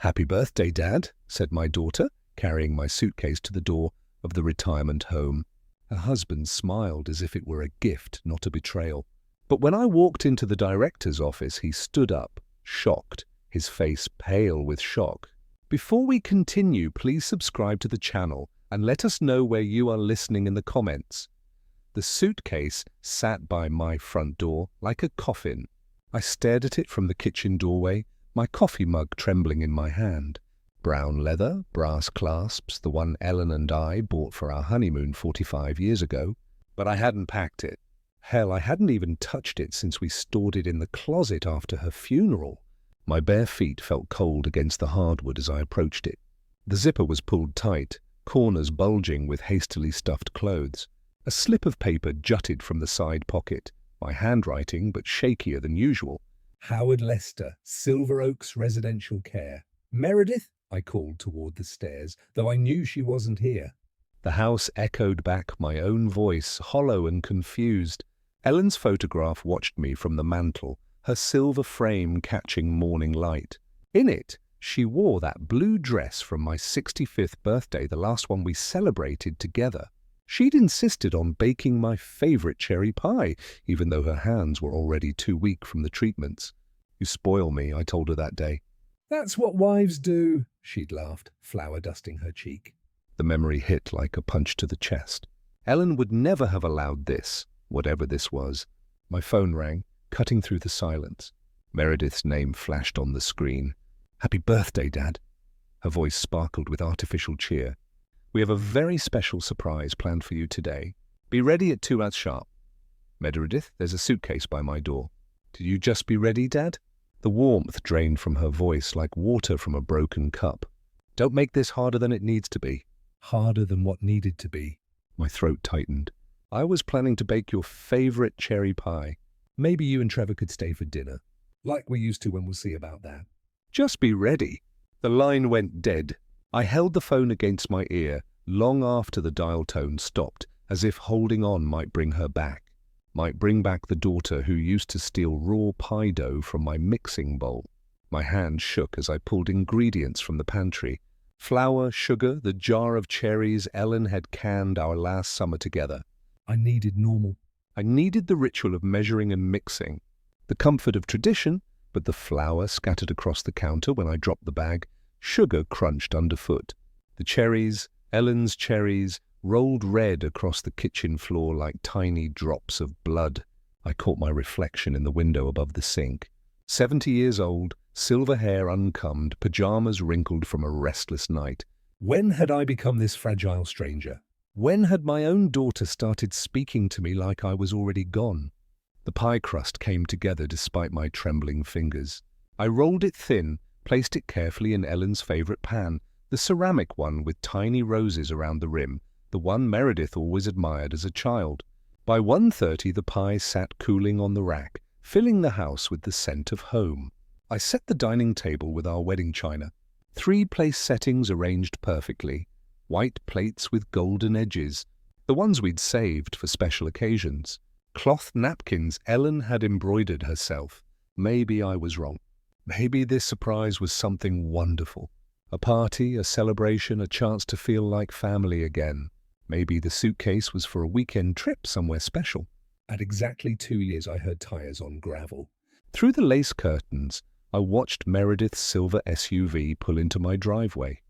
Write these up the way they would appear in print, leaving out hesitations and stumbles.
"Happy birthday, Dad," said my daughter, carrying my suitcase to the door of the retirement home. Her husband smiled as if it were a gift, not a betrayal. But when I walked into the director's office, he stood up, shocked, his face pale with shock. Before we continue, please subscribe to the channel and let us know where you are listening in the comments. The suitcase sat by my front door like a coffin. I stared at it from the kitchen doorway, my coffee mug trembling in my hand. Brown leather, brass clasps, the one Ellen and I bought for our honeymoon 45 years ago. But I hadn't packed it. Hell, I hadn't even touched it since we stored it in the closet after her funeral. My bare feet felt cold against the hardwood as I approached it. The zipper was pulled tight, corners bulging with hastily stuffed clothes. A slip of paper jutted from the side pocket, my handwriting but shakier than usual. "Howard Lester, Silver Oaks Residential Care." "Meredith?" I called toward the stairs, though I knew she wasn't here. The house echoed back my own voice, hollow and confused. Ellen's photograph watched me from the mantel, her silver frame catching morning light. In it, she wore that blue dress from my 65th birthday, the last one we celebrated together. She'd insisted on baking my favorite cherry pie, even though her hands were already too weak from the treatments. "You spoil me," I told her that day. "That's what wives do," she'd laughed, flour dusting her cheek. The memory hit like a punch to the chest. Ellen would never have allowed this, whatever this was. My phone rang, cutting through the silence. Meredith's name flashed on the screen. "Happy birthday, Dad." Her voice sparkled with artificial cheer. "We have a very special surprise planned for you today. Be ready at 2 hours sharp." "Meredith, there's a suitcase by my door." "Did you just be ready, Dad?" The warmth drained from her voice like water from a broken cup. "Don't make this harder than it needs to be." "Harder than what needed to be?" My throat tightened. "I was planning to bake your favorite cherry pie. Maybe you and Trevor could stay for dinner. Like we used to when we'll see about that." "Just be ready." The line went dead. I held the phone against my ear long after the dial tone stopped, as if holding on might bring her back. Might bring back the daughter who used to steal raw pie dough from my mixing bowl. My hand shook as I pulled ingredients from the pantry. Flour, sugar, the jar of cherries Ellen had canned our last summer together. I needed normal. I needed the ritual of measuring and mixing. The comfort of tradition, but the flour scattered across the counter when I dropped the bag. Sugar crunched underfoot. The cherries, Ellen's cherries, rolled red across the kitchen floor like tiny drops of blood. I caught my reflection in the window above the sink. 70 years old, silver hair uncombed, pajamas wrinkled from a restless night. When had I become this fragile stranger? When had my own daughter started speaking to me like I was already gone? The pie crust came together despite my trembling fingers. I rolled it thin, placed it carefully in Ellen's favorite pan, the ceramic one with tiny roses around the rim, the one Meredith always admired as a child. By 1:30 the pie sat cooling on the rack, filling the house with the scent of home. I set the dining table with our wedding china. 3 place settings arranged perfectly. White plates with golden edges, the ones we'd saved for special occasions. Cloth napkins Ellen had embroidered herself. Maybe I was wrong. Maybe this surprise was something wonderful. A party, a celebration, a chance to feel like family again. Maybe the suitcase was for a weekend trip somewhere special. At exactly 2 years, I heard tires on gravel. Through the lace curtains, I watched Meredith's silver SUV pull into my driveway.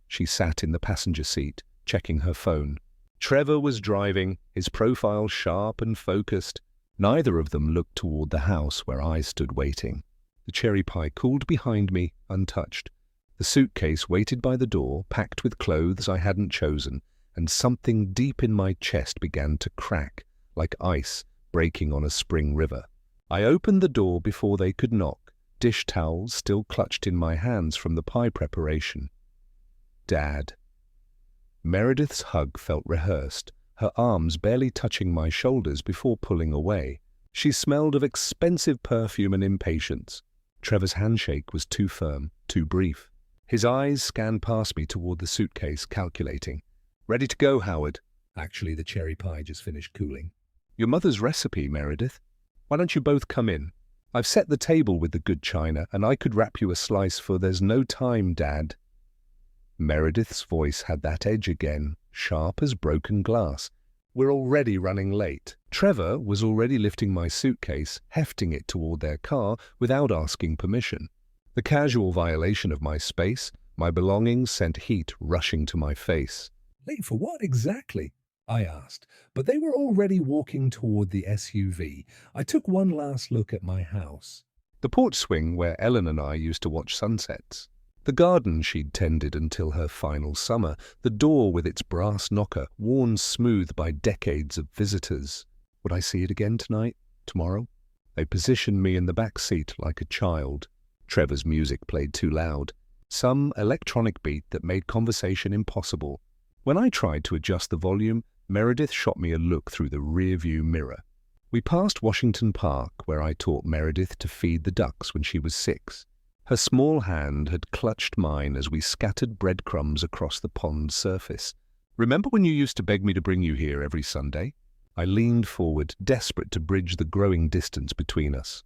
She sat in the passenger seat, checking her phone. Trevor was driving, his profile sharp and focused. Neither of them looked toward the house where I stood waiting. The cherry pie cooled behind me, untouched. The suitcase waited by the door, packed with clothes I hadn't chosen, and something deep in my chest began to crack, like ice breaking on a spring river. I opened the door before they could knock, dish towels still clutched in my hands from the pie preparation. Dad. Meredith's hug felt rehearsed, her arms barely touching my shoulders before pulling away. She smelled of expensive perfume and impatience. Trevor's handshake was too firm, too brief. His eyes scanned past me toward the suitcase, calculating. "Ready to go, Howard?" Actually, the cherry pie just finished cooling. "Your mother's recipe, Meredith. Why don't you both come in?" I've set the table with the good china, and I could wrap you a slice for there's no time, Dad. Meredith's voice had that edge again, sharp as broken glass. We're already running late. Trevor was already lifting my suitcase, hefting it toward their car without asking permission. The casual violation of my space, my belongings sent heat rushing to my face. "Late for what exactly?" I asked, but they were already walking toward the SUV. I took one last look at my house. The porch swing where Ellen and I used to watch sunsets. The garden she'd tended until her final summer, the door with its brass knocker, worn smooth by decades of visitors. Would I see it again tonight? Tomorrow? They positioned me in the back seat like a child. Trevor's music played too loud. Some electronic beat that made conversation impossible. When I tried to adjust the volume, Meredith shot me a look through the rear-view mirror. We passed Washington Park, where I taught Meredith to feed the ducks when she was 6. Her small hand had clutched mine as we scattered breadcrumbs across the pond's surface. "Remember when you used to beg me to bring you here every Sunday?" I leaned forward, desperate to bridge the growing distance between us.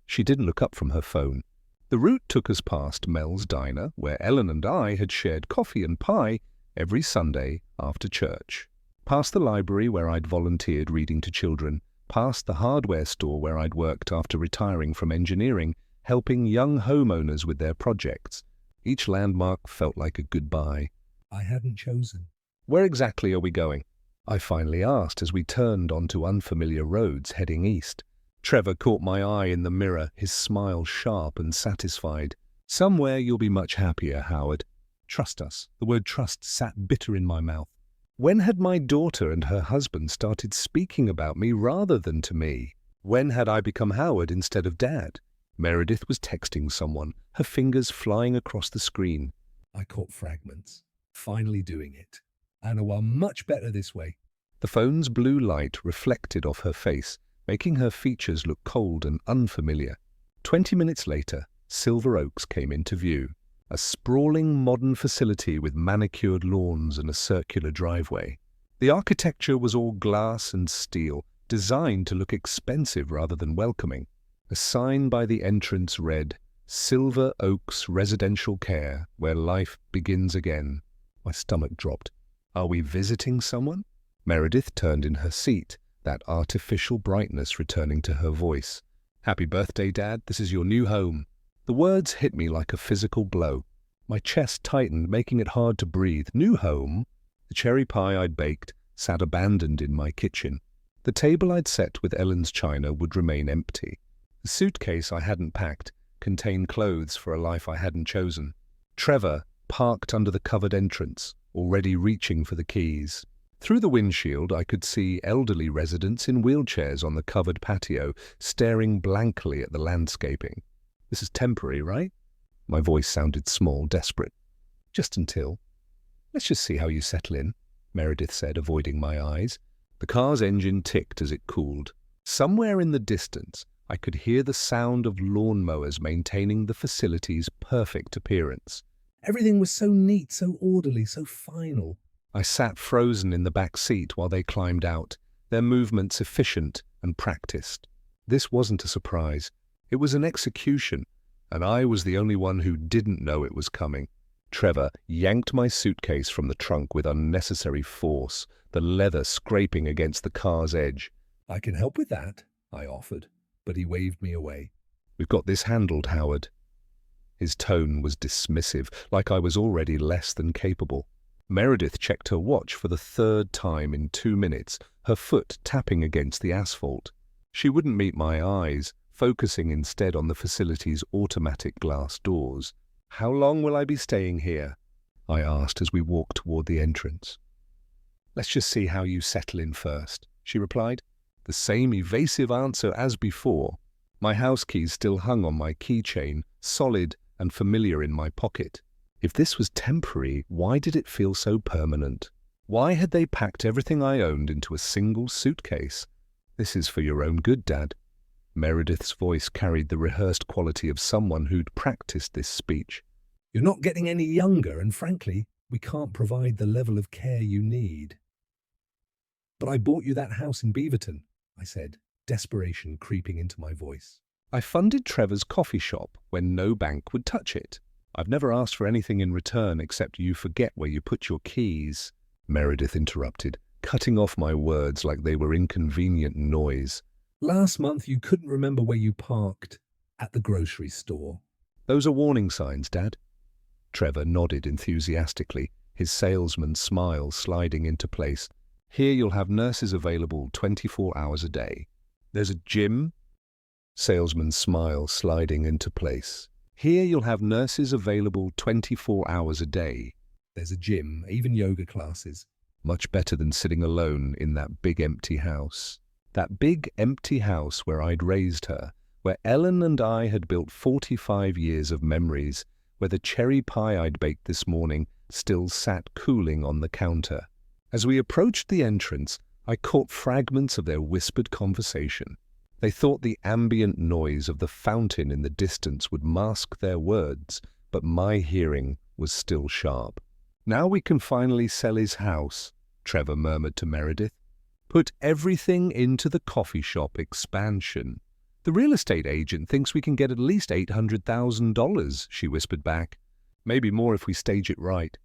She didn't look up from her phone. The route took us past Mel's Diner, where Ellen and I had shared coffee and pie every Sunday after church. Past the library where I'd volunteered reading to children. Past the hardware store where I'd worked after retiring from engineering, helping young homeowners with their projects. Each landmark felt like a goodbye. I hadn't chosen. "Where exactly are we going?" I finally asked as we turned onto unfamiliar roads heading east. Trevor caught my eye in the mirror, his smile sharp and satisfied. "Somewhere you'll be much happier, Howard. Trust us." The word trust sat bitter in my mouth. When had my daughter and her husband started speaking about me rather than to me? When had I become Howard instead of Dad? Meredith was texting someone, her fingers flying across the screen. I caught fragments. Finally doing it. "Anna, are much better this way." The phone's blue light reflected off her face, making her features look cold and unfamiliar. 20 minutes later, Silver Oaks came into view. A sprawling modern facility with manicured lawns and a circular driveway. The architecture was all glass and steel, designed to look expensive rather than welcoming. A sign by the entrance read, "Silver Oaks Residential Care, where life begins again." My stomach dropped. "Are we visiting someone?" Meredith turned in her seat, that artificial brightness returning to her voice. "Happy birthday, Dad. This is your new home." The words hit me like a physical blow. My chest tightened, making it hard to breathe. New home? The cherry pie I'd baked sat abandoned in my kitchen. The table I'd set with Ellen's china would remain empty. The suitcase I hadn't packed contained clothes for a life I hadn't chosen. Trevor parked under the covered entrance, already reaching for the keys. Through the windshield, I could see elderly residents in wheelchairs on the covered patio, staring blankly at the landscaping. "This is temporary, right?" My voice sounded small, desperate. "Just until." "Let's just see how you settle in," Meredith said, avoiding my eyes. The car's engine ticked as it cooled. Somewhere in the distance, I could hear the sound of lawnmowers maintaining the facility's perfect appearance. Everything was so neat, so orderly, so final. I sat frozen in the back seat while they climbed out, their movements efficient and practiced. This wasn't a surprise. It was an execution, and I was the only one who didn't know it was coming. Trevor yanked my suitcase from the trunk with unnecessary force, the leather scraping against the car's edge. "I can help with that," I offered, but he waved me away. "We've got this handled, Howard." His tone was dismissive, like I was already less than capable. Meredith checked her watch for the 3rd time in 2 minutes, her foot tapping against the asphalt. She wouldn't meet my eyes, focusing instead on the facility's automatic glass doors. "How long will I be staying here?" I asked as we walked toward the entrance. "Let's just see how you settle in first," she replied. The same evasive answer as before. My house keys still hung on my keychain, solid and familiar in my pocket. If this was temporary, why did it feel so permanent? Why had they packed everything I owned into a single suitcase? "This is for your own good, Dad." Meredith's voice carried the rehearsed quality of someone who'd practiced this speech. "You're not getting any younger, and frankly, we can't provide the level of care you need." "But I bought you that house in Beaverton," I said, desperation creeping into my voice. I funded Trevor's coffee shop when no bank would touch it. I've never asked for anything in return except you forget where you put your keys, Meredith interrupted, cutting off my words like they were inconvenient noise. Last month you couldn't remember where you parked at the grocery store. Those are warning signs, Dad. Trevor nodded enthusiastically, his salesman's smile sliding into place. Here you'll have nurses available 24 hours a day. There's a gym? Salesman's smile sliding into place. Here you'll have nurses available 24 hours a day. There's a gym, even yoga classes. Much better than sitting alone in that big empty house. That big empty house where I'd raised her, where Ellen and I had built 45 years of memories, where the cherry pie I'd baked this morning still sat cooling on the counter. As we approached the entrance, I caught fragments of their whispered conversation. They thought the ambient noise of the fountain in the distance would mask their words, but my hearing was still sharp. Now we can finally sell his house, Trevor murmured to Meredith. Put everything into the coffee shop expansion. The real estate agent thinks we can get at least $800,000, she whispered back. Maybe more if we stage it right.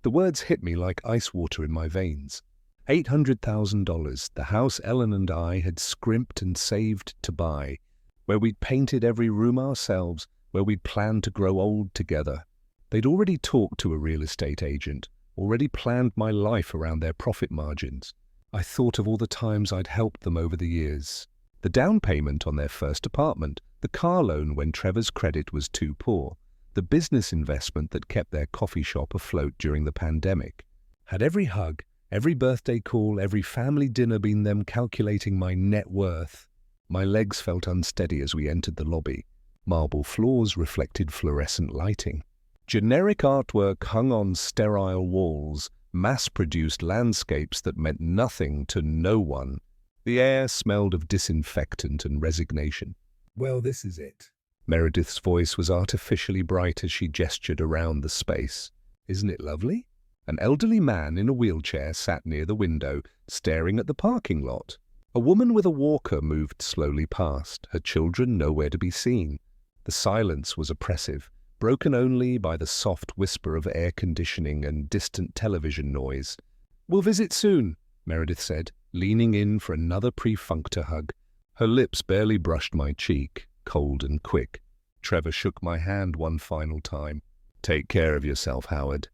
The words hit me like ice water in my veins. $800,000, the house Ellen and I had scrimped and saved to buy, where we'd painted every room ourselves, where we'd planned to grow old together. They'd already talked to a real estate agent, already planned my life around their profit margins. I thought of all the times I'd helped them over the years. The down payment on their first apartment, the car loan when Trevor's credit was too poor, the business investment that kept their coffee shop afloat during the pandemic. Had every hug, every birthday call, every family dinner been them calculating my net worth? My legs felt unsteady as we entered the lobby. Marble floors reflected fluorescent lighting. Generic artwork hung on sterile walls, mass-produced landscapes that meant nothing to no one. The air smelled of disinfectant and resignation. Well, this is it. Meredith's voice was artificially bright as she gestured around the space. Isn't it lovely? An elderly man in a wheelchair sat near the window, staring at the parking lot. A woman with a walker moved slowly past, her children nowhere to be seen. The silence was oppressive, broken only by the soft whisper of air conditioning and distant television noise. We'll visit soon, Meredith said, leaning in for another pre-functor hug. Her lips barely brushed my cheek, cold and quick. Trevor shook my hand one final time. Take care of yourself, Howard.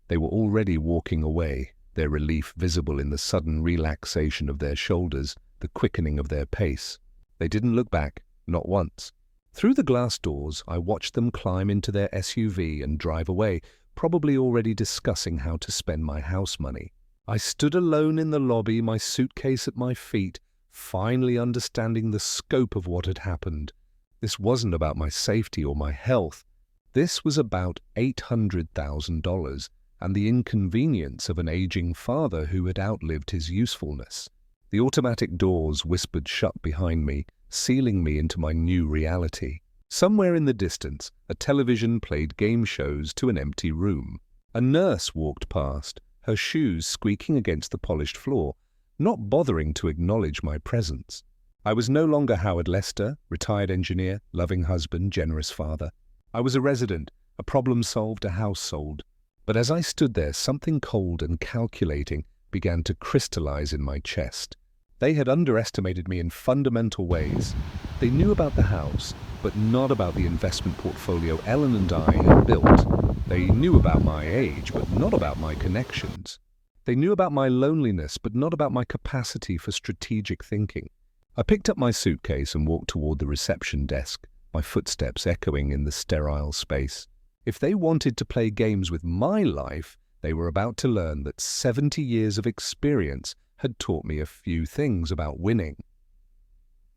They were already walking away, their relief visible in the sudden relaxation of their shoulders, the quickening of their pace. They didn't look back, not once. Through the glass doors, I watched them climb into their SUV and drive away, probably already discussing how to spend my house money. I stood alone in the lobby, my suitcase at my feet, finally understanding the scope of what had happened. This wasn't about my safety or my health. This was about $800,000 and the inconvenience of an aging father who had outlived his usefulness. The automatic doors whispered shut behind me, sealing me into my new reality. Somewhere in the distance, a television played game shows to an empty room. A nurse walked past, her shoes squeaking against the polished floor, not bothering to acknowledge my presence. I was no longer Howard Lester, retired engineer, loving husband, generous father. I was a resident, a problem solved, a house sold. But as I stood there, something cold and calculating began to crystallize in my chest. They had underestimated me in fundamental ways. They knew about the house, but not about the investment portfolio Ellen and I had built. They knew about my age, but not about my connections. They knew about my loneliness, but not about my capacity for strategic thinking. I picked up my suitcase and walked toward the reception desk, my footsteps echoing in the sterile space. If they wanted to play games with my life, they were about to learn that 70 years of experience had taught me a few things about winning.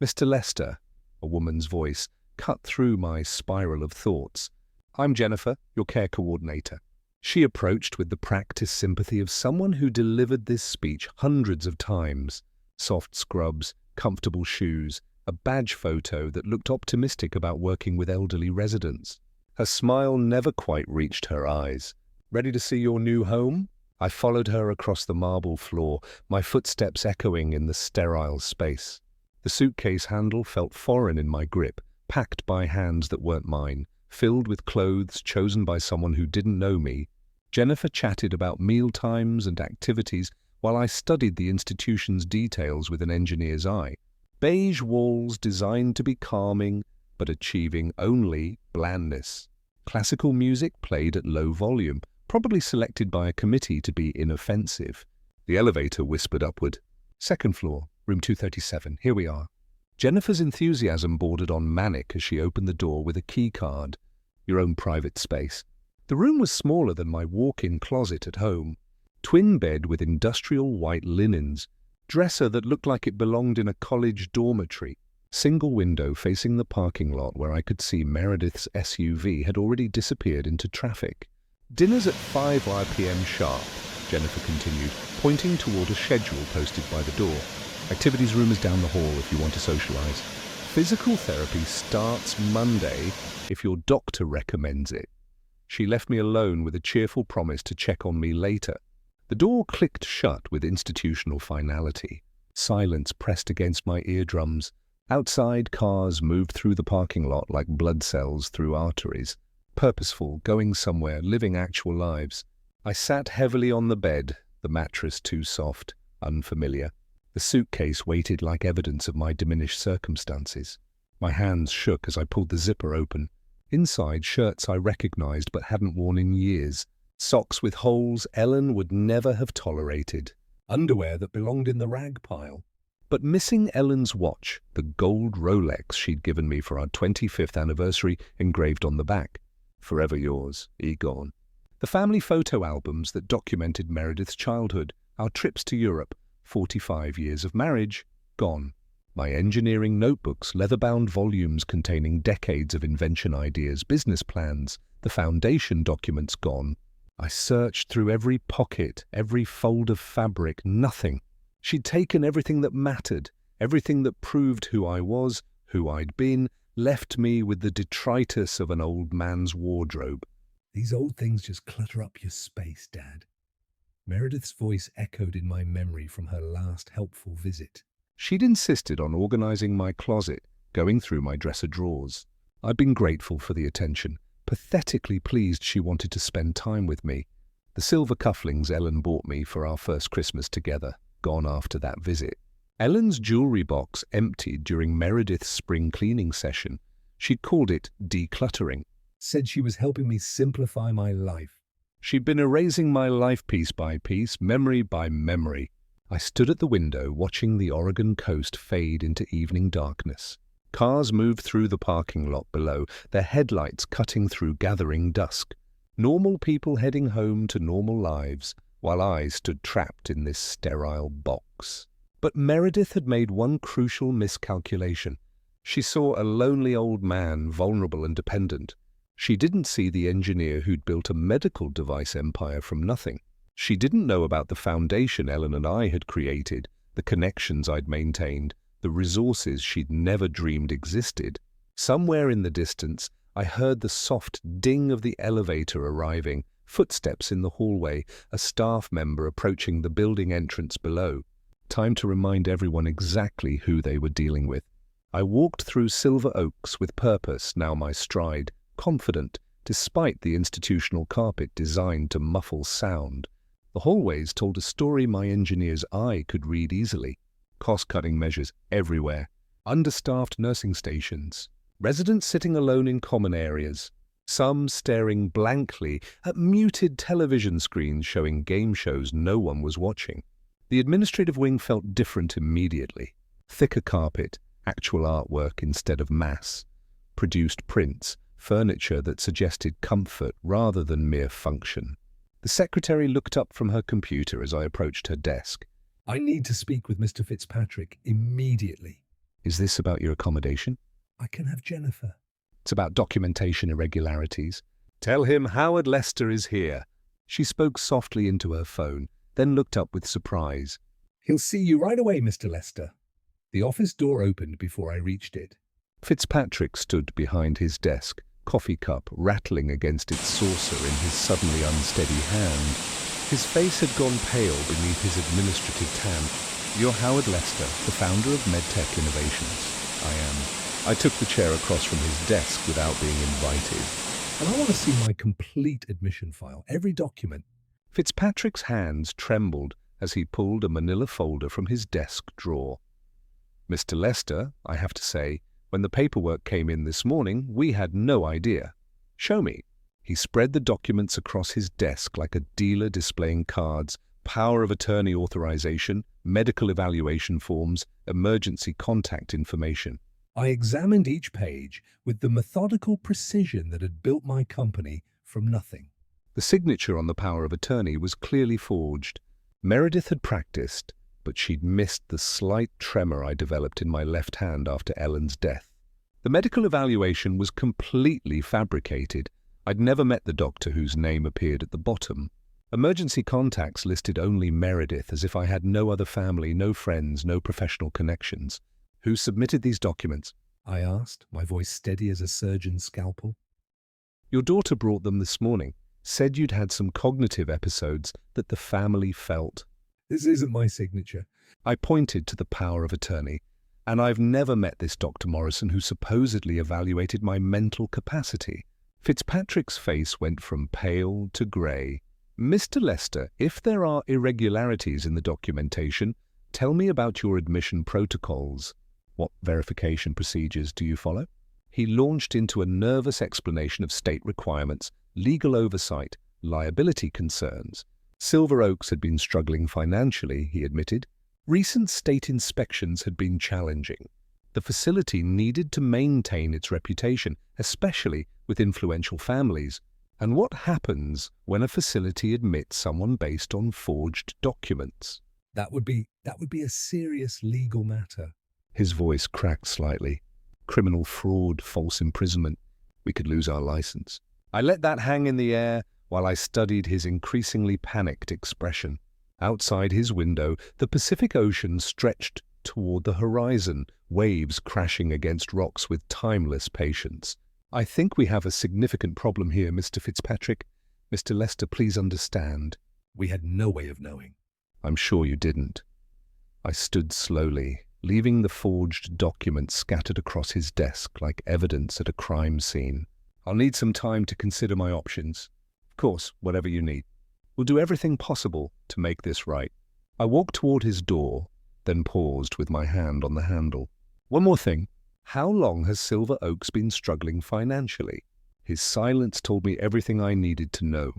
Mr. Lester, a woman's voice, cut through my spiral of thoughts. I'm Jennifer, your care coordinator. She approached with the practiced sympathy of someone who delivered this speech hundreds of times. Soft scrubs, comfortable shoes, a badge photo that looked optimistic about working with elderly residents. Her smile never quite reached her eyes. Ready to see your new home? I followed her across the marble floor, my footsteps echoing in the sterile space. The suitcase handle felt foreign in my grip, packed by hands that weren't mine, filled with clothes chosen by someone who didn't know me. Jennifer chatted about meal times and activities while I studied the institution's details with an engineer's eye. Beige walls designed to be calming, but achieving only blandness. Classical music played at low volume, probably selected by a committee to be inoffensive. The elevator whispered upward. "Second floor, room 237, here we are." Jennifer's enthusiasm bordered on manic as she opened the door with a key card. "Your own private space." The room was smaller than my walk-in closet at home. Twin bed with industrial white linens, dresser that looked like it belonged in a college dormitory. Single window facing the parking lot where I could see Meredith's SUV had already disappeared into traffic. "Dinner's at 5 p.m. sharp," Jennifer continued, pointing toward a schedule posted by the door. "Activities room is down the hall if you want to socialize. Physical therapy starts Monday if your doctor recommends it." She left me alone with a cheerful promise to check on me later. The door clicked shut with institutional finality. Silence pressed against my eardrums. Outside, cars moved through the parking lot like blood cells through arteries. Purposeful, going somewhere, living actual lives. I sat heavily on the bed, the mattress too soft, unfamiliar. The suitcase weighted like evidence of my diminished circumstances. My hands shook as I pulled the zipper open. Inside, shirts I recognized but hadn't worn in years. Socks with holes Ellen would never have tolerated. Underwear that belonged in the rag pile. But missing Ellen's watch, the gold Rolex she'd given me for our 25th anniversary engraved on the back. "Forever yours, Egon." The family photo albums that documented Meredith's childhood, our trips to Europe, 45 years of marriage, gone. My engineering notebooks, leather-bound volumes containing decades of invention ideas, business plans, the foundation documents gone. I searched through every pocket, every fold of fabric, nothing. She'd taken everything that mattered, everything that proved who I was, who I'd been, left me with the detritus of an old man's wardrobe. "These old things just clutter up your space, Dad." Meredith's voice echoed in my memory from her last helpful visit. She'd insisted on organizing my closet, going through my dresser drawers. I'd been grateful for the attention, pathetically pleased she wanted to spend time with me. The silver cufflinks Ellen bought me for our first Christmas together, gone after that visit. Ellen's jewelry box emptied during Meredith's spring cleaning session. She'd called it decluttering. Said she was helping me simplify my life. She'd been erasing my life piece by piece, memory by memory. I stood at the window watching the Oregon coast fade into evening darkness. Cars moved through the parking lot below, their headlights cutting through gathering dusk. Normal people heading home to normal lives, while I stood trapped in this sterile box. But Meredith had made one crucial miscalculation. She saw a lonely old man, vulnerable and dependent. She didn't see the engineer who'd built a medical device empire from nothing. She didn't know about the foundation Ellen and I had created, the connections I'd maintained, the resources she'd never dreamed existed. Somewhere in the distance, I heard the soft ding of the elevator arriving, footsteps in the hallway, a staff member approaching the building entrance below. Time to remind everyone exactly who they were dealing with. I walked through Silver Oaks with purpose, now my stride, confident, despite the institutional carpet designed to muffle sound. The hallways told a story my engineer's eye could read easily. Cost-cutting measures everywhere. Understaffed nursing stations. Residents sitting alone in common areas. Some staring blankly at muted television screens showing game shows no one was watching. The administrative wing felt different immediately. Thicker carpet, actual artwork instead of mass. Produced prints, furniture that suggested comfort rather than mere function. The secretary looked up from her computer as I approached her desk. "I need to speak with Mr. Fitzpatrick immediately." "Is this about your accommodation?" "I can have Jennifer." "It's about documentation irregularities." "Tell him Howard Lester is here." She spoke softly into her phone, then looked up with surprise. "He'll see you right away, Mr. Lester." The office door opened before I reached it. Fitzpatrick stood behind his desk, coffee cup rattling against its saucer in his suddenly unsteady hand. His face had gone pale beneath his administrative tan. You're Howard Lester, the founder of MedTech Innovations. I am. I took the chair across from his desk without being invited. And I want to see my complete admission file, every document. Fitzpatrick's hands trembled as he pulled a manila folder from his desk drawer. Mr. Lester, I have to say, when the paperwork came in this morning, we had no idea. Show me. He spread the documents across his desk like a dealer displaying cards, power of attorney authorization, medical evaluation forms, emergency contact information. I examined each page with the methodical precision that had built my company from nothing. The signature on the power of attorney was clearly forged. Meredith had practiced, but she'd missed the slight tremor I developed in my left hand after Ellen's death. The medical evaluation was completely fabricated. I'd never met the doctor whose name appeared at the bottom. Emergency contacts listed only Meredith, as if I had no other family, no friends, no professional connections. Who submitted these documents? I asked, my voice steady as a surgeon's scalpel. Your daughter brought them this morning, said you'd had some cognitive episodes that the family felt. This isn't my signature. I pointed to the power of attorney, and I've never met this Dr. Morrison who supposedly evaluated my mental capacity. Fitzpatrick's face went from pale to grey. Mr. Lester, if there are irregularities in the documentation, tell me about your admission protocols. What verification procedures do you follow? He launched into a nervous explanation of state requirements, legal oversight, liability concerns. Silver Oaks had been struggling financially, he admitted. Recent state inspections had been challenging. The facility needed to maintain its reputation, especially with influential families. And what happens when a facility admits someone based on forged documents? That would be a serious legal matter. His voice cracked slightly. Criminal fraud, false imprisonment. We could lose our license. I let that hang in the air while I studied his increasingly panicked expression. Outside his window, the Pacific Ocean stretched toward the horizon, waves crashing against rocks with timeless patience. I think we have a significant problem here, Mr. Fitzpatrick. Mr. Lester, please understand. We had no way of knowing. I'm sure you didn't. I stood slowly, leaving the forged documents scattered across his desk like evidence at a crime scene. I'll need some time to consider my options. Of course, whatever you need. We'll do everything possible to make this right. I walked toward his door, then paused with my hand on the handle. One more thing. How long has Silver Oaks been struggling financially? His silence told me everything I needed to know.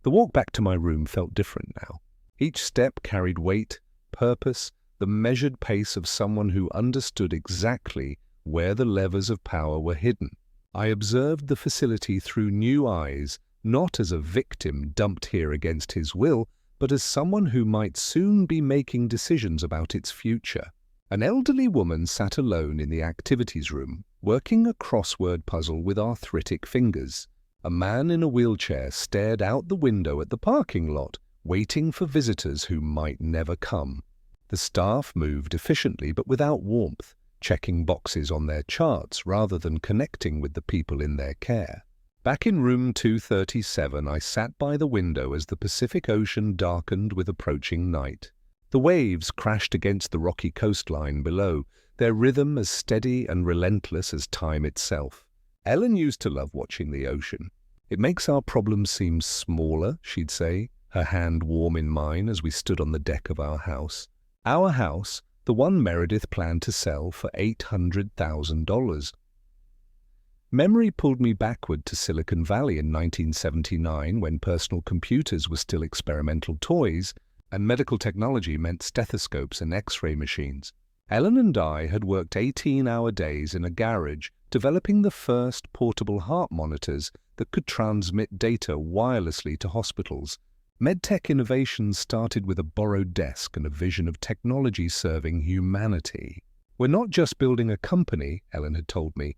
The walk back to my room felt different now. Each step carried weight, purpose, the measured pace of someone who understood exactly where the levers of power were hidden. I observed the facility through new eyes, not as a victim dumped here against his will, but as someone who might soon be making decisions about its future. An elderly woman sat alone in the activities room, working a crossword puzzle with arthritic fingers. A man in a wheelchair stared out the window at the parking lot, waiting for visitors who might never come. The staff moved efficiently but without warmth, checking boxes on their charts rather than connecting with the people in their care. Back in room 237, I sat by the window as the Pacific Ocean darkened with approaching night. The waves crashed against the rocky coastline below, their rhythm as steady and relentless as time itself. Ellen used to love watching the ocean. It makes our problems seem smaller, she'd say, her hand warm in mine as we stood on the deck of our house. Our house, the one Meredith planned to sell for $800,000. Memory pulled me backward to Silicon Valley in 1979 when personal computers were still experimental toys and medical technology meant stethoscopes and X-ray machines. Ellen and I had worked 18-hour days in a garage developing the first portable heart monitors that could transmit data wirelessly to hospitals. MedTech innovations started with a borrowed desk and a vision of technology serving humanity. We're not just building a company, Ellen had told me.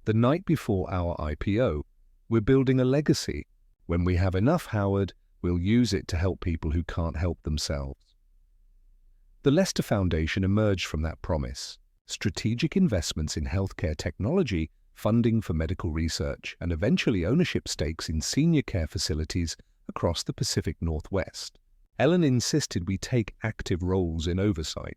The night before our IPO, we're building a legacy. When we have enough, Howard, we'll use it to help people who can't help themselves. The Lester Foundation emerged from that promise. Strategic investments in healthcare technology, funding for medical research, and eventually ownership stakes in senior care facilities across the Pacific Northwest. Ellen insisted we take active roles in oversight.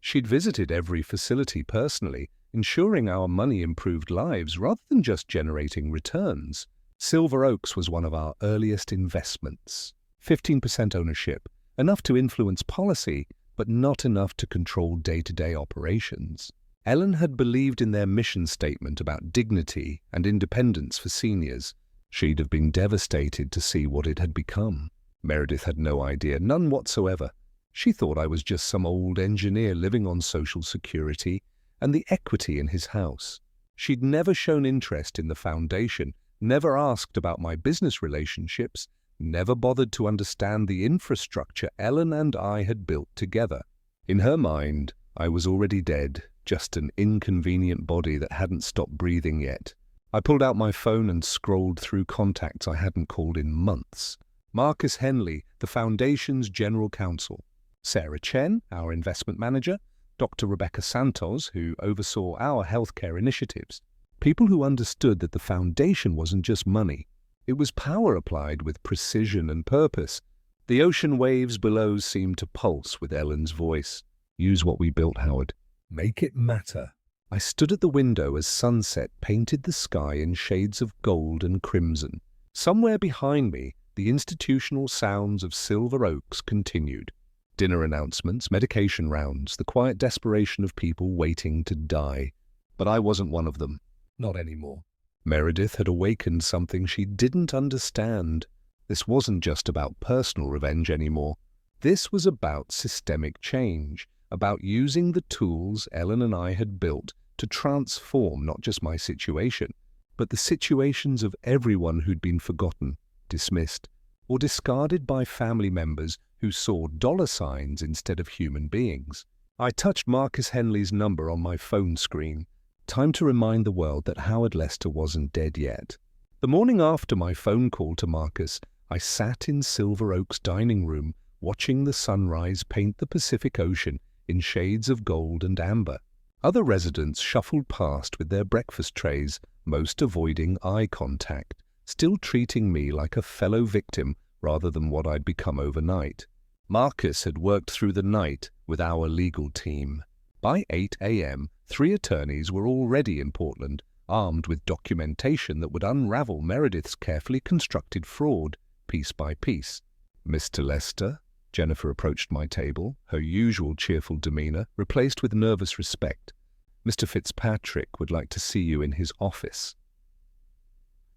She'd visited every facility personally, ensuring our money improved lives rather than just generating returns. Silver Oaks was one of our earliest investments. 15% ownership, enough to influence policy, but not enough to control day-to-day operations. Ellen had believed in their mission statement about dignity and independence for seniors. She'd have been devastated to see what it had become. Meredith had no idea, none whatsoever. She thought I was just some old engineer living on Social Security and the equity in his house. She'd never shown interest in the foundation, never asked about my business relationships, never bothered to understand the infrastructure Ellen and I had built together. In her mind, I was already dead, just an inconvenient body that hadn't stopped breathing yet. I pulled out my phone and scrolled through contacts I hadn't called in months. Marcus Henley, the Foundation's General Counsel. Sarah Chen, our investment manager. Dr. Rebecca Santos, who oversaw our healthcare initiatives. People who understood that the Foundation wasn't just money. It was power applied with precision and purpose. The ocean waves below seemed to pulse with Ellen's voice. Use what we built, Howard. Make it matter. I stood at the window as sunset painted the sky in shades of gold and crimson. Somewhere behind me, the institutional sounds of Silver Oaks continued. Dinner announcements, medication rounds, the quiet desperation of people waiting to die. But I wasn't one of them. Not anymore. Meredith had awakened something she didn't understand. This wasn't just about personal revenge anymore. This was about systemic change, about using the tools Ellen and I had built to transform not just my situation, but the situations of everyone who'd been forgotten, dismissed, or discarded by family members who saw dollar signs instead of human beings. I touched Marcus Henley's number on my phone screen. Time to remind the world that Howard Lester wasn't dead yet. The morning after my phone call to Marcus, I sat in Silver Oaks' dining room, watching the sunrise paint the Pacific Ocean in shades of gold and amber. Other residents shuffled past with their breakfast trays, most avoiding eye contact, still treating me like a fellow victim rather than what I'd become overnight. Marcus had worked through the night with our legal team. By 8 a.m., 3 attorneys were already in Portland, armed with documentation that would unravel Meredith's carefully constructed fraud, piece by piece. Mr. Lester, Jennifer approached my table, her usual cheerful demeanor replaced with nervous respect. Mr. Fitzpatrick would like to see you in his office.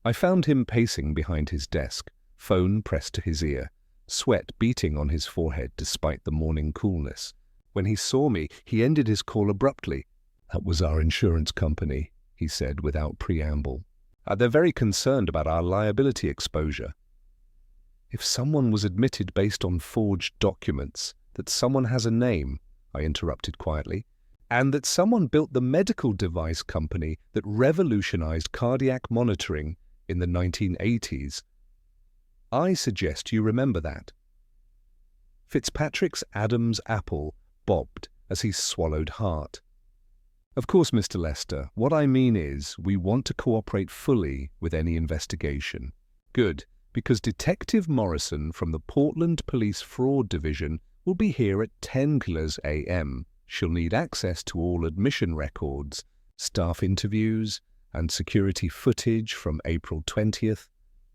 I found him pacing behind his desk, phone pressed to his ear, sweat beating on his forehead despite the morning coolness. When he saw me, he ended his call abruptly. "That was our insurance company," he said without preamble. "They're very concerned about our liability exposure." "If someone was admitted based on forged documents, that someone has a name," I interrupted quietly, "and that someone built the medical device company that revolutionized cardiac monitoring in the 1980s, I suggest you remember that." Fitzpatrick's Adam's apple bobbed as he swallowed hard. "Of course, Mr. Lester, what I mean is we want to cooperate fully with any investigation." "Good, because Detective Morrison from the Portland Police Fraud Division will be here at 10 a.m. She'll need access to all admission records, staff interviews, and security footage from April 20th.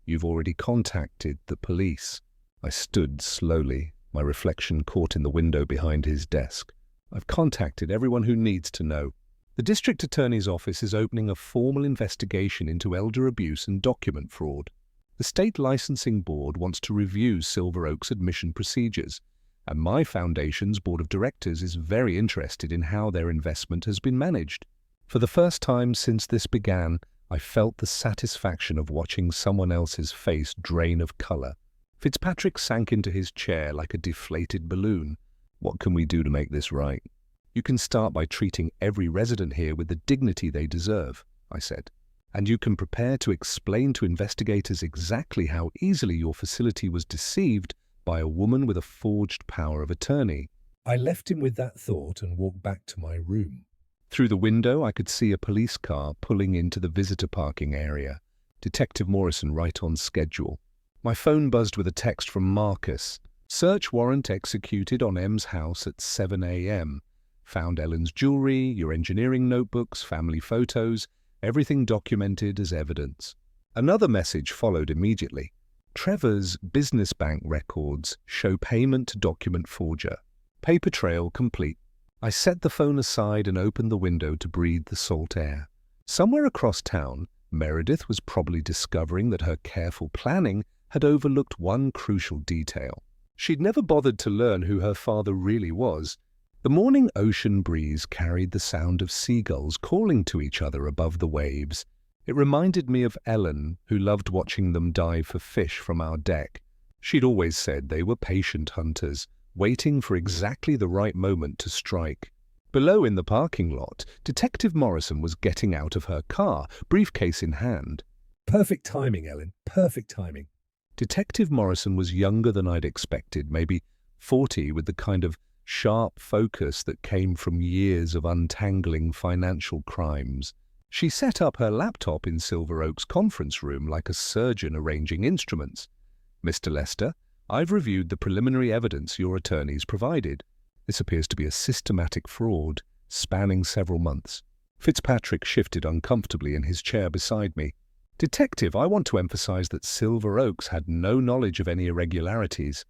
You've already contacted the police." I stood slowly, my reflection caught in the window behind his desk. "I've contacted everyone who needs to know. The district attorney's office is opening a formal investigation into elder abuse and document fraud. The state licensing board wants to review Silver Oaks admission procedures, and my foundation's board of directors is very interested in how their investment has been managed. For the first time since this began, I felt the satisfaction of watching someone else's face drain of color. Fitzpatrick sank into his chair like a deflated balloon. "What can we do to make this right?" "You can start by treating every resident here with the dignity they deserve," I said. "And you can prepare to explain to investigators exactly how easily your facility was deceived by a woman with a forged power of attorney." I left him with that thought and walked back to my room. Through the window, I could see a police car pulling into the visitor parking area. Detective Morrison right on schedule. My phone buzzed with a text from Marcus. "Search warrant executed on M's house at 7 a.m. Found Ellen's jewelry, your engineering notebooks, family photos, everything documented as evidence. Another message followed immediately. Trevor's business bank records show payment to document forger. Paper trail complete. I set the phone aside and opened the window to breathe the salt air. Somewhere across town, Meredith was probably discovering that her careful planning had overlooked one crucial detail. She'd never bothered to learn who her father really was. The morning ocean breeze carried the sound of seagulls calling to each other above the waves. It reminded me of Ellen, who loved watching them dive for fish from our deck. She'd always said they were patient hunters, waiting for exactly the right moment to strike. Below in the parking lot, Detective Morrison was getting out of her car, briefcase in hand. Perfect timing, Ellen. Perfect timing. Detective Morrison was younger than I'd expected, maybe 40, with the kind of sharp focus that came from years of untangling financial crimes. She set up her laptop in Silver Oak's conference room like a surgeon arranging instruments. "Mr. Lester, I've reviewed the preliminary evidence your attorneys provided. This appears to be a systematic fraud, spanning several months." Fitzpatrick shifted uncomfortably in his chair beside me. "Detective, I want to emphasize that Silver Oaks had no knowledge of any irregularities."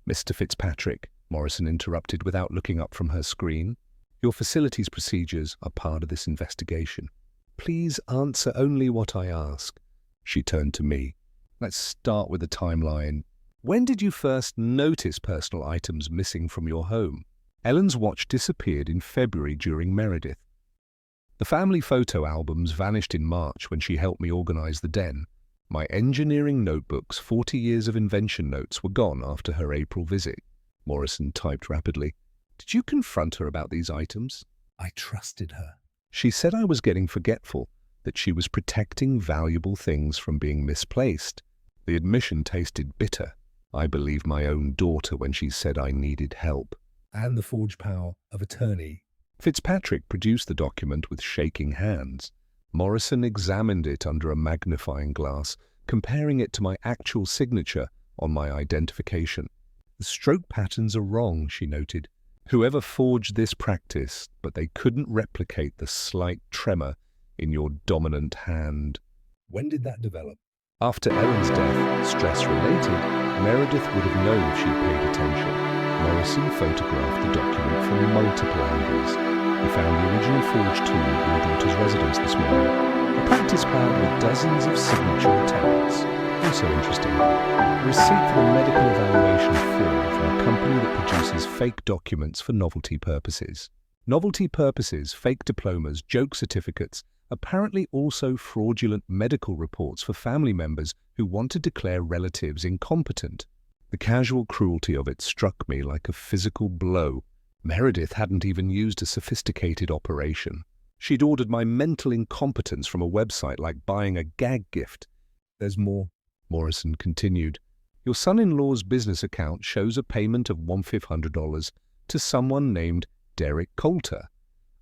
"Mr. Fitzpatrick," Morrison interrupted without looking up from her screen, "your facility's procedures are part of this investigation. Please answer only what I ask." She turned to me. "Let's start with the timeline. When did you first notice personal items missing from your home?" Ellen's watch disappeared in February during Meredith. The family photo albums vanished in March when she helped me organize the den. My engineering notebooks, 40 years of invention notes, were gone after her April visit. Morrison typed rapidly. "Did you confront her about these items?" I trusted her. She said I was getting forgetful, that she was protecting valuable things from being misplaced. The admission tasted bitter. I believed my own daughter when she said I needed help. And the forged power of attorney. Fitzpatrick produced the document with shaking hands. Morrison examined it under a magnifying glass, comparing it to my actual signature on my identification. "The stroke patterns are wrong," she noted. "Whoever forged this practiced, but they couldn't replicate the slight tremor in your dominant hand." When did that develop? After Ellen's death, stress-related, Meredith would have known if she'd paid attention. Morrison photographed the document from multiple angles. We found the original forged tool at your daughter's residence this morning. A practice pad with dozens of signature attempts. Also interesting, a receipt for the medical evaluation form from a company that produces fake documents for novelty purposes. Novelty purposes, fake diplomas, joke certificates, apparently also fraudulent medical reports for family members who want to declare relatives incompetent. The casual cruelty of it struck me like a physical blow. Meredith hadn't even used a sophisticated operation. She'd ordered my mental incompetence from a website like buying a gag gift. "There's more," Morrison continued. "Your son-in-law's business account shows a payment of $1,500 to someone named Derek Coulter,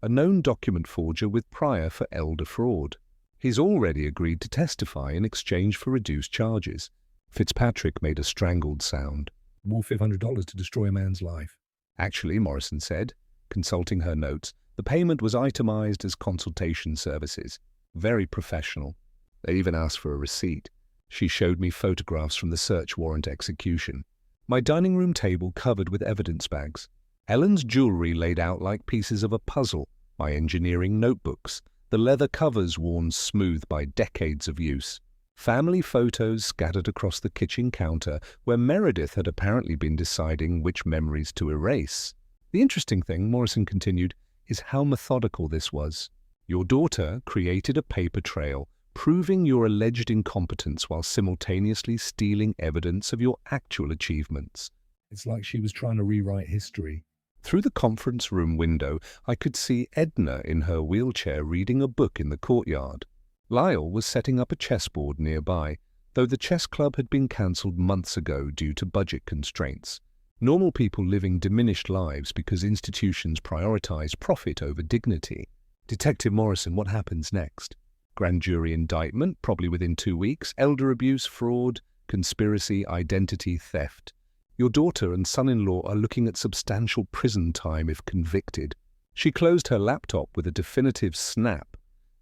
a known document forger with prior for elder fraud. He's already agreed to testify in exchange for reduced charges." Fitzpatrick made a strangled sound. More $500 to destroy a man's life. "Actually," Morrison said, consulting her notes, "the payment was itemized as consultation services. Very professional. They even asked for a receipt." She showed me photographs from the search warrant execution. My dining room table covered with evidence bags. Ellen's jewelry laid out like pieces of a puzzle. My engineering notebooks. The leather covers worn smooth by decades of use. Family photos scattered across the kitchen counter where Meredith had apparently been deciding which memories to erase. "The interesting thing," Morrison continued, "is how methodical this was. Your daughter created a paper trail proving your alleged incompetence while simultaneously stealing evidence of your actual achievements." It's like she was trying to rewrite history. Through the conference room window, I could see Edna in her wheelchair reading a book in the courtyard. Lyle was setting up a chessboard nearby, though the chess club had been cancelled months ago due to budget constraints. Normal people living diminished lives because institutions prioritize profit over dignity. "Detective Morrison, what happens next?" "Grand jury indictment, probably within 2 weeks. Elder abuse, fraud, conspiracy, identity theft. Your daughter and son-in-law are looking at substantial prison time if convicted." She closed her laptop with a definitive snap.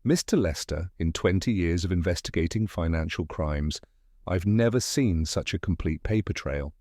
Mr. Lester, in 20 years of investigating financial crimes, I've never seen such a complete paper trail.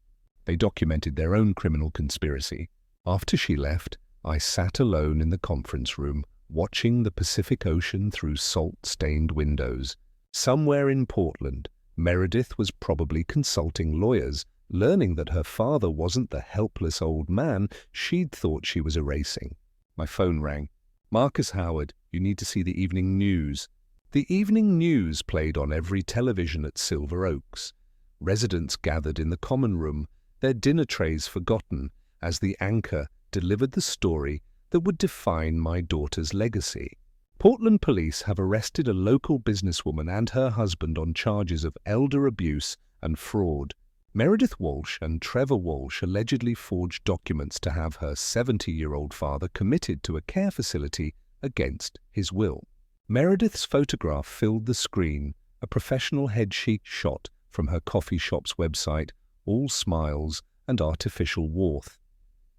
They documented their own criminal conspiracy. After she left, I sat alone in the conference room, watching the Pacific Ocean through salt-stained windows. Somewhere in Portland, Meredith was probably consulting lawyers, learning that her father wasn't the helpless old man she'd thought she was erasing. My phone rang. "Marcus Howard, you need to see the evening news." The evening news played on every television at Silver Oaks. Residents gathered in the common room, their dinner trays forgotten, as the anchor delivered the story that would define my daughter's legacy. Portland police have arrested a local businesswoman and her husband on charges of elder abuse and fraud. Meredith Walsh and Trevor Walsh allegedly forged documents to have her 70-year-old father committed to a care facility against his will. Meredith's photograph filled the screen, a professional headshot shot from her coffee shop's website, all smiles and artificial warmth.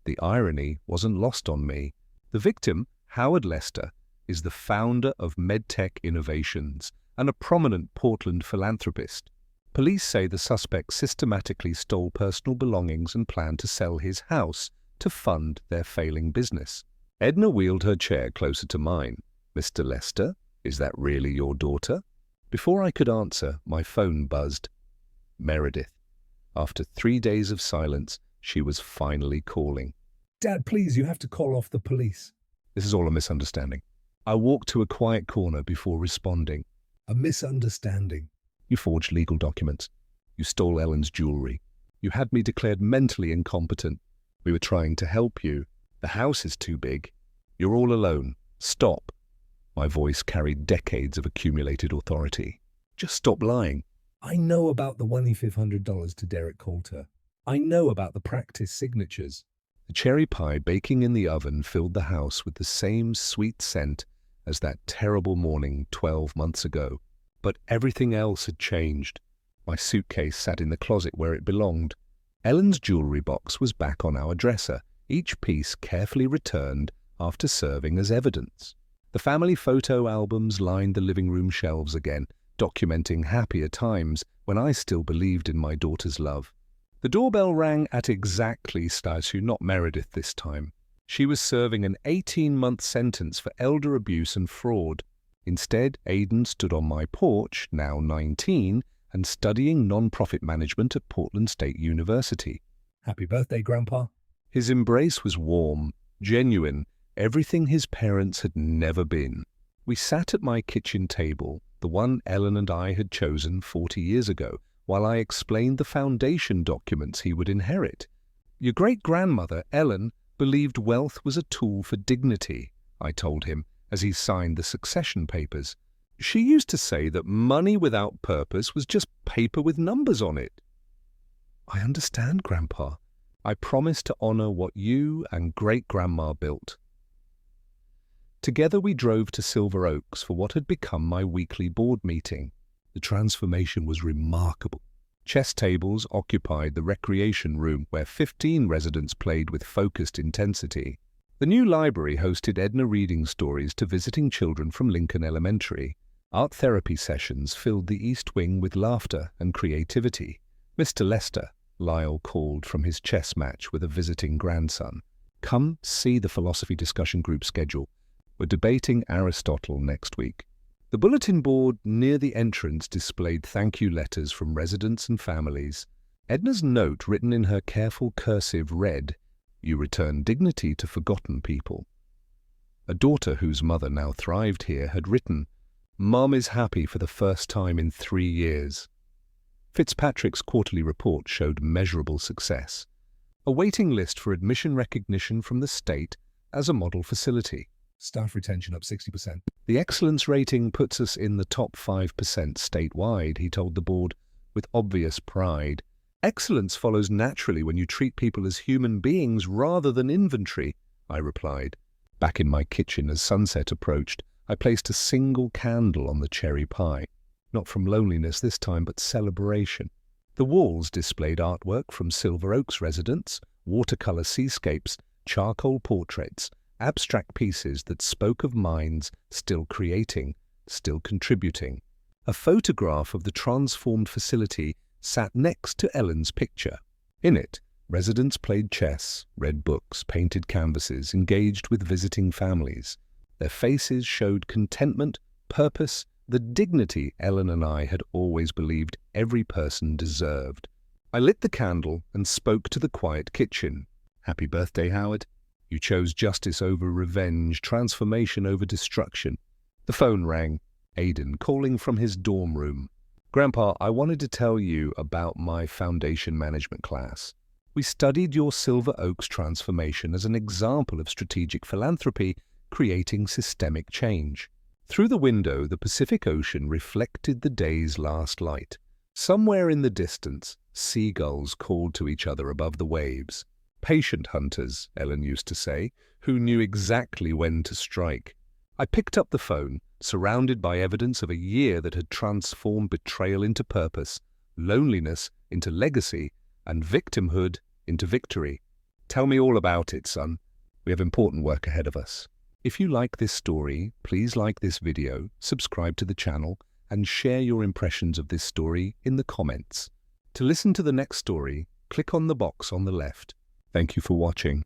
The irony wasn't lost on me. The victim, Howard Lester, is the founder of MedTech Innovations and a prominent Portland philanthropist. Police say the suspect systematically stole personal belongings and planned to sell his house to fund their failing business. Edna wheeled her chair closer to mine. "Mr. Lester, is that really your daughter?" Before I could answer, my phone buzzed. Meredith. After 3 days of silence, she was finally calling. "Dad, please, you have to call off the police." "This is all a misunderstanding." I walked to a quiet corner before responding. "A misunderstanding." "You forged legal documents. You stole Ellen's jewelry. You had me declared mentally incompetent. We were trying to help you. The house is too big. You're all alone. Stop." My voice carried decades of accumulated authority. "Just stop lying." "I know about the $1,500 to Derek Coulter. I know about the practice signatures." The cherry pie baking in the oven filled the house with the same sweet scent as that terrible morning 12 months ago. But everything else had changed. My suitcase sat in the closet where it belonged. Ellen's jewelry box was back on our dresser, each piece carefully returned after serving as evidence. The family photo albums lined the living room shelves again, documenting happier times when I still believed in my daughter's love. The doorbell rang at exactly Stasu, not Meredith this time. She was serving an 18-month sentence for elder abuse and fraud. Instead, Aidan stood on my porch, now 19, and studying non-profit management at Portland State University. "Happy birthday, Grandpa." His embrace was warm, genuine, everything his parents had never been. We sat at my kitchen table, the one Ellen and I had chosen 40 years ago, while I explained the foundation documents he would inherit. "Your great-grandmother, Ellen, believed wealth was a tool for dignity," I told him, as he signed the succession papers. "She used to say that money without purpose was just paper with numbers on it." "I understand, Grandpa. I promise to honor what you and great-grandma built." Together we drove to Silver Oaks for what had become my weekly board meeting. The transformation was remarkable. Chess tables occupied the recreation room where 15 residents played with focused intensity. The new library hosted Edna reading stories to visiting children from Lincoln Elementary. Art therapy sessions filled the East Wing with laughter and creativity. "Mr. Lester," Lyle called from his chess match with a visiting grandson. "Come see the philosophy discussion group schedule. We're debating Aristotle next week." The bulletin board near the entrance displayed thank you letters from residents and families. Edna's note, written in her careful cursive, read, "You return dignity to forgotten people." A daughter whose mother now thrived here had written, "Mom is happy for the first time in 3 years." Fitzpatrick's quarterly report showed measurable success. A waiting list for admission recognition from the state as a model facility. Staff retention up 60%. "The excellence rating puts us in the top 5% statewide," he told the board, with obvious pride. "Excellence follows naturally when you treat people as human beings rather than inventory," I replied. Back in my kitchen as sunset approached, I placed a single candle on the cherry pie. Not from loneliness this time, but celebration. The walls displayed artwork from Silver Oaks residents, watercolor seascapes, charcoal portraits, abstract pieces that spoke of minds still creating, still contributing. A photograph of the transformed facility sat next to Ellen's picture. In it, residents played chess, read books, painted canvases, engaged with visiting families. Their faces showed contentment, purpose, the dignity Ellen and I had always believed every person deserved. I lit the candle and spoke to the quiet kitchen. "Happy birthday, Howard. You chose justice over revenge, transformation over destruction." The phone rang. Aidan calling from his dorm room. "Grandpa, I wanted to tell you about my foundation management class. We studied your Silver Oaks transformation as an example of strategic philanthropy creating systemic change." Through the window, the Pacific Ocean reflected the day's last light. Somewhere in the distance, seagulls called to each other above the waves. Patient hunters, Ellen used to say, who knew exactly when to strike. I picked up the phone, surrounded by evidence of a year that had transformed betrayal into purpose, loneliness into legacy, and victimhood into victory. "Tell me all about it, son. We have important work ahead of us." If you like this story, please like this video, subscribe to the channel, and share your impressions of this story in the comments. To listen to the next story, click on the box on the left. Thank you for watching.